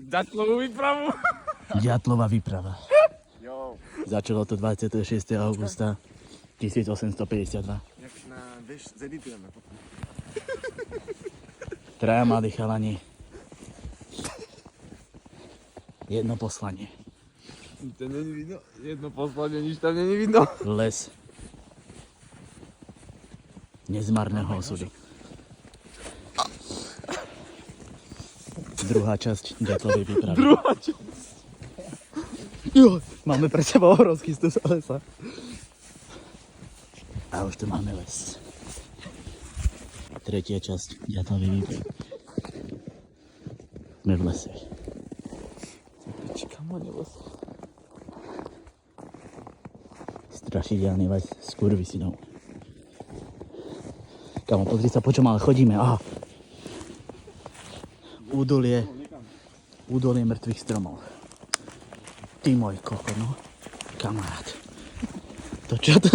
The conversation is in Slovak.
Ďatlovú výpravu. Ďatlová výprava. Jo. Začalo to 26. augusta 1852. Jak na, vieš, zeditujeme potom. Traja mladí chalani. Jedno poslanie. To není vidno. Jedno poslanie, nič tam není vidno. Les. Nezmarného osudu. Druhá časť ďatlovej výpravy. Druhá časť. Jo, máme pre seba obrovský stus lesa. A už tu máme les. Tretia časť ďatlovej výpravy. Sme v lese. Kamo nebo sa. Strašidelný les s kurvisinov. Kamo, pozri sa, po čom ale chodíme. Aha. Údolie mŕtvych stromov. Ty môj koko, no. Kamarát. To čo to?